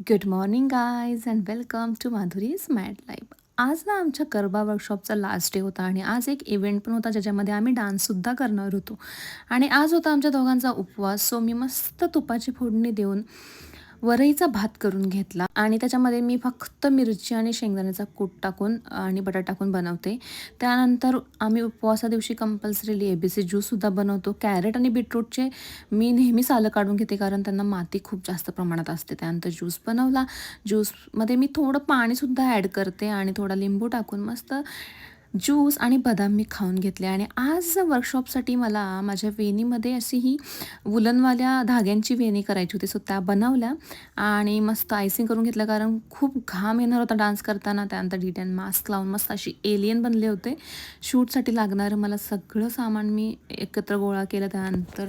Good morning guys and welcome to Madhuri's mad life. आज ना आमच्या गरबा वर्कशॉपचा लास्ट डे होता आणि आज एक इव्हेंट पण होता ज्याच्यामध्ये आम्ही डान्ससुद्धा करणार होतो. आणि आज होता आमच्या दोघांचा उपवास. सो मी मस्त तुपाची फोडणी देऊन वरईचा भात करून घेतला आणि त्याच्यामध्ये मी फक्त मिरची आणि शेंगदाण्याचा कूट टाकून आणि बटाटा टाकून बनवते. त्यानंतर आम्ही उपवासा दिवशी कंपल्सरीली ABC ज्यूससुद्धा बनवतो. कॅरेट आणि बीटरूटचे मी नेहमी सालं काढून घेते कारण त्यांना माती खूप जास्त प्रमाणात असते. त्यानंतर ज्यूस बनवला. ज्यूसमध्ये मी थोडं पाणीसुद्धा ॲड करते आणि थोडा लिंबू टाकून मस्त ज्यूस आणि बदाम मी खाऊन घेतले. आणि आज वर्कशॉपसाठी मला माझ्या वेणीमध्ये अशी ही वुलनवाल्या धाग्यांची वेणी करायची होती. सो त्या बनवल्या आणि मस्त आयसिंग करून घेतलं कारण खूप घाम येणार होता डान्स करताना. त्यानंतर D10 मास्क लावून मस्त अशी एलियन बनले होते. शूटसाठी लागणारं मला सगळं सामान मी एकत्र गोळा केलं. त्यानंतर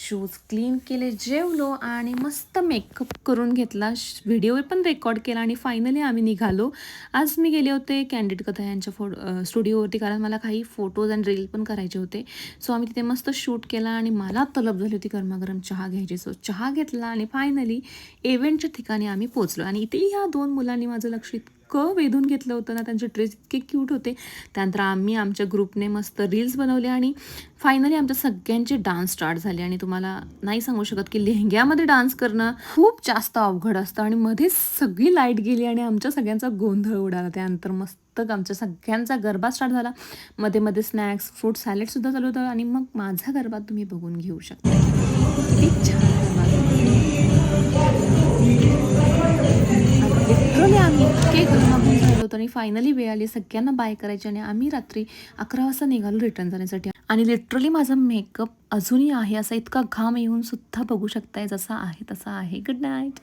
शूज क्लीन केले, जेवलो आणि मस्त मेकअप करून घेतला. व्हिडिओ पण रेकॉर्ड केला आणि फायनली आम्ही निघालो. आज मी गेले होते कॅन्डिड कथा यांच्या स्टुडिओवरती कारण मला काही फोटोज आणि रील पण करायचे होते. सो आम्ही तिथे मस्त शूट केला आणि मला तलब झाली होती गरमागरम चहा घ्यायची. सो चहा घेतला आणि फायनली इव्हेंटच्या ठिकाणी आम्ही पोचलो. आणि इथे ह्या दोन मुलांनी माझं लक्ष इतकं वेधून घेतलं होतं ना, त्यांचे ड्रेस इतके क्यूट होते. त्यानंतर आम्ही आमच्या ग्रुपने मस्त रील्स बनवले आणि फायनली आमच्या सगळ्यांचे डान्स स्टार्ट झाले. आणि तुम्हाला नाही सांगू शकत की लेहंग्यामध्ये डान्स करणं खूप जास्त अवघड असतं. आणि मध्येच सगळी लाईट गेली आणि आमच्या सगळ्यांचा गोंधळ उडाला. त्यानंतर मस्त आमच्या सगळ्यांचा गरबा स्टार्ट झाला. मध्ये मध्ये स्नॅक्स, फ्रूट सॅलेडसुद्धा चालू होतं. आणि मग माझा गरबा तुम्ही बघून घेऊ शकता. किती छान गरबा लिटरली आम्ही इतके गरमागरम झालो होतो. आणि फायनली वेळ आली सगळ्यांना बाय करायची आणि आम्ही रात्री 11 वाजता निघालो रिटर्न जाण्यासाठी. आणि लिटरली माझा मेकअप अजूनही आहे. असा इतका घाम येऊन सुद्धा बघू शकताय. जसा आहे तसा आहे. Good night.